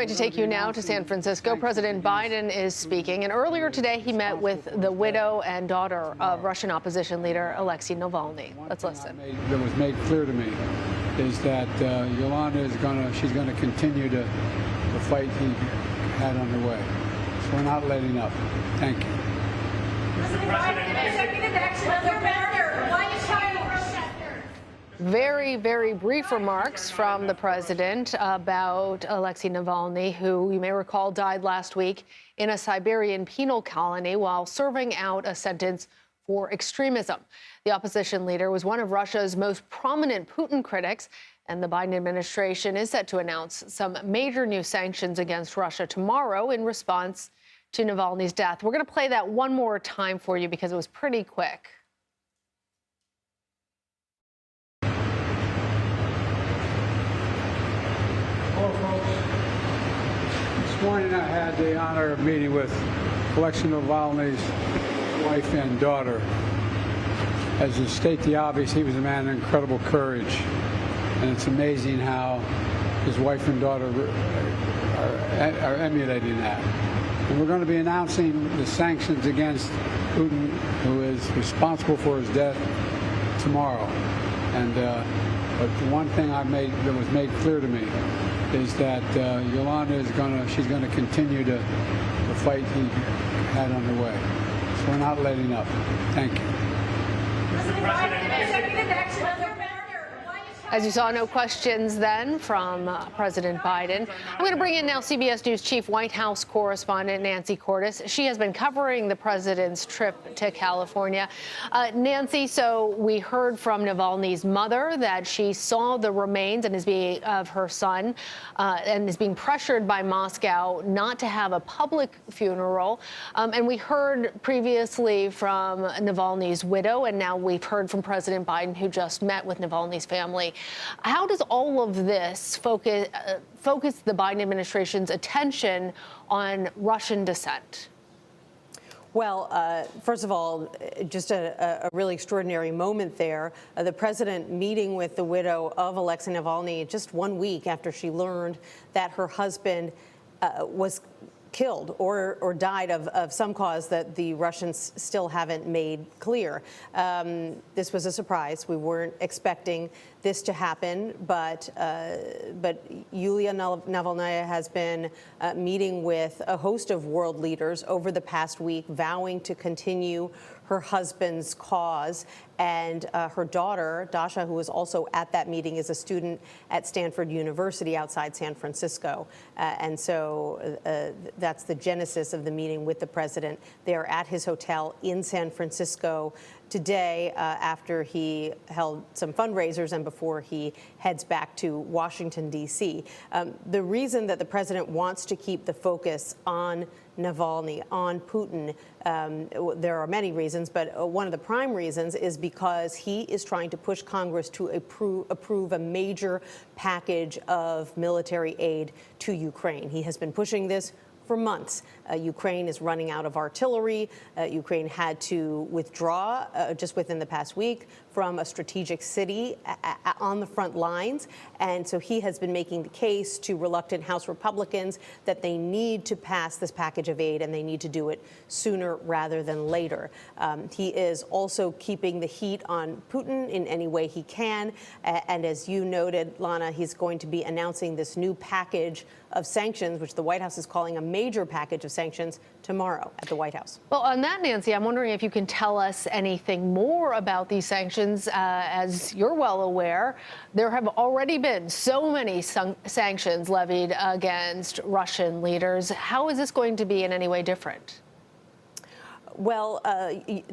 great to take you now to San Francisco. President Biden is speaking, and earlier today he met with the widow and daughter of Russian opposition leader Alexey Navalny. Let's listen. That was made clear to me is that Yulia she's going to continue the fight he had underway. So we're not letting up. Thank you. President Biden, executive action of your matter. Why is China? Very, very brief remarks from the president about Alexey Navalny, who you may recall died last week in a Siberian penal colony while serving out a sentence for extremism. The opposition leader was one of Russia's most prominent Putin critics, and the Biden administration is set to announce some major new sanctions against Russia tomorrow in response to Navalny's death. We're going to play that one more time for you because it was pretty quick. Hello, folks. This morning I had the honor of meeting with Alexey Navalny's wife and daughter. As to state the obvious, he was a man of incredible courage, and it's amazing how his wife and daughter are emulating that. And we're going to be announcing the sanctions against Putin, who is responsible for his death, tomorrow. And but the one thing that was made clear to me is that Yulia she's going to continue the fight he had underway. So we're not letting up. Thank you. President Biden, executive action of your matter. As you saw, no questions then from President Biden. I'm going to bring in now CBS News Chief White House correspondent Nancy Cordes. She has been covering the president's trip to California. Nancy, so we heard from Navalny's mother that she saw the remains of her son and is being pressured by Moscow not to have a public funeral. And we heard previously from Navalny's widow, and now we've heard from President Biden, who just met with Navalny's family. How does all of this focus the Biden administration's attention on Russian dissent? Well, first of all, just a really extraordinary moment there. The president meeting with the widow of Alexey Navalny just 1 week after she learned that her husband was killed or died of some cause that the Russians still haven't made clear. This was a surprise. We weren't expecting this to happen, but Yulia Navalnaya has been meeting with a host of world leaders over the past week, vowing to continue her husband's cause. And her daughter, Dasha, who was also at that meeting, is a student at Stanford University outside San Francisco. And so that's the genesis of the meeting with the president. They are at his hotel in San Francisco today after he held some fundraisers and before he heads back to Washington, D.C. The reason that the president wants to keep the focus on Navalny, on Putin, there are many reasons, but one of the prime reasons is because he is trying to push Congress to approve a major package of military aid to Ukraine. He has been pushing this for months. Ukraine is running out of artillery. Ukraine had to withdraw just within the past week from a strategic city on the front lines. And so he has been making the case to reluctant House Republicans that they need to pass this package of aid and they need to do it sooner rather than later. He is also keeping the heat on Putin in any way he can. And as you noted, Lana, he's going to be announcing this new package of sanctions, which the White House is calling a major package of sanctions, tomorrow at the White House. Well, on that, Nancy, I'm wondering if you can tell us anything more about these sanctions. As you're well aware, there have already been so many sanctions levied against Russian leaders. How is this going to be in any way different? Well,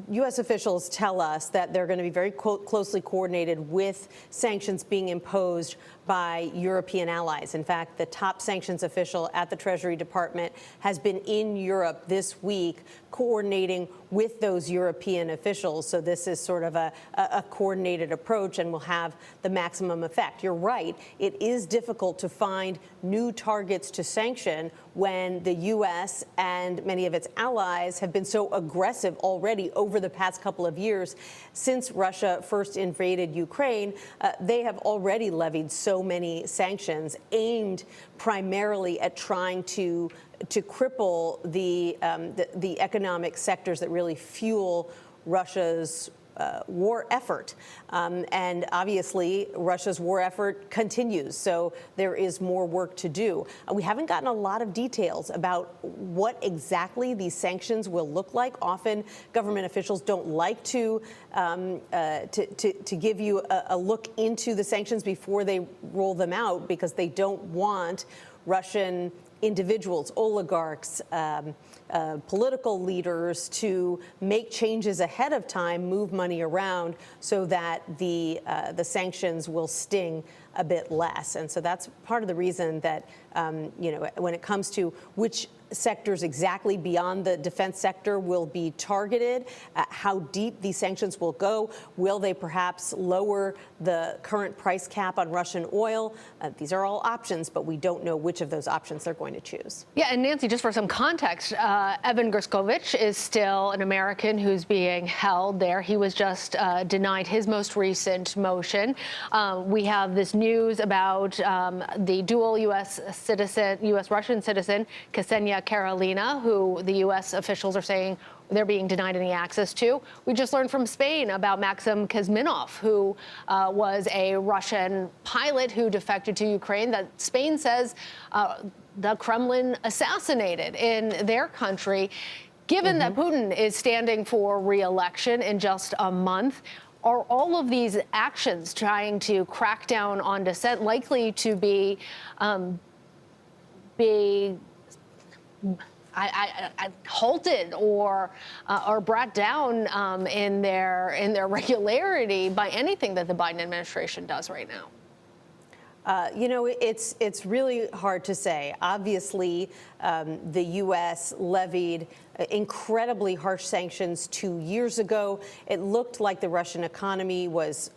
U.S. officials tell us that they're going to be very closely coordinated with sanctions being imposed by European allies. In fact, the top sanctions official at the Treasury Department has been in Europe this week coordinating with those European officials. So this is sort of a coordinated approach and will have the maximum effect. You're right. It is difficult to find new targets to sanction when the U.S. and many of its allies have been so aggressive already over the past couple of years. Since Russia first invaded Ukraine, they have already levied so many sanctions aimed primarily at trying to cripple the economic sectors that really fuel Russia's war effort. And obviously, Russia's war effort continues, so there is more work to do. We haven't gotten a lot of details about what exactly these sanctions will look like. Often, government officials don't like to give you a look into the sanctions before they roll them out, because they don't want Russian individuals, oligarchs, political leaders to make changes ahead of time, move money around so that the sanctions will sting a bit less. And so that's part of the reason that, when it comes to which sectors exactly beyond the defense sector will be targeted, how deep these sanctions will go. Will they perhaps lower the current price cap on Russian oil? These are all options, but we don't know which of those options they're going to choose. Yeah, and Nancy, just for some context, Evan Gershkovich is still an American who's being held there. He was just denied his most recent motion. We have this news about the dual U.S.-Russian citizen, Ksenia Karolina, who the U.S. officials are saying they're being denied any access to. We just learned from Spain about Maxim Kazminov, who was a Russian pilot who defected to Ukraine, that Spain says the Kremlin assassinated in their country. Given that Putin is standing for re-election in just a month, are all of these actions trying to crack down on dissent likely to be halted or brought down in their regularity by anything that the Biden administration does right now? It's really hard to say. Obviously, the U.S. levied incredibly harsh sanctions 2 years ago. It looked like the Russian economy was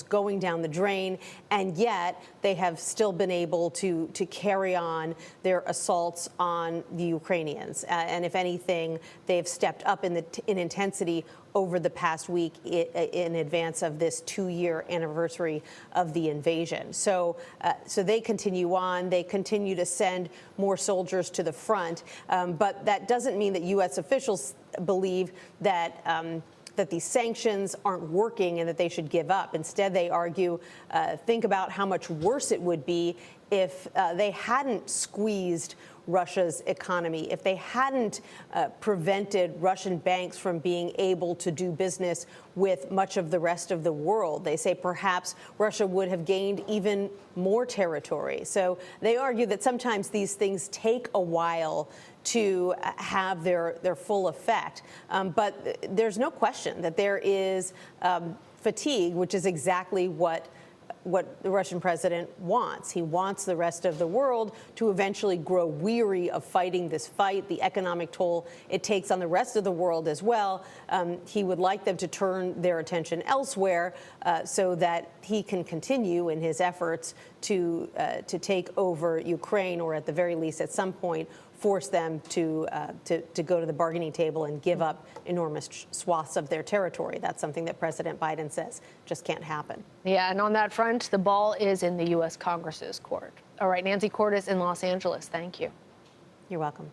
going down the drain, and yet they have still been able to carry on their assaults on the Ukrainians. And if anything, they've stepped up in intensity over the past week in advance of this 2-year anniversary of the invasion. So they continue on. They continue to send more soldiers to the front. But that doesn't mean that U.S. officials believe that that these sanctions aren't working and that they should give up. Instead, they argue, think about how much worse it would be if they hadn't squeezed Russia's economy, if they hadn't prevented Russian banks from being able to do business with much of the rest of the world. They say perhaps Russia would have gained even more territory. So they argue that sometimes these things take a while to have their full effect. But there's no question that there is fatigue, which is exactly what the Russian president wants. He wants the rest of the world to eventually grow weary of fighting this fight, the economic toll it takes on the rest of the world as well. He would like them to turn their attention elsewhere so that he can continue in his efforts to take over Ukraine, or at the very least, at some point, force them to go to the bargaining table and give up enormous swaths of their territory. That's something that President Biden says just can't happen. Yeah, and on that front, the ball is in the U.S. Congress's court. All right, Nancy Cordes in Los Angeles, thank you. You're welcome.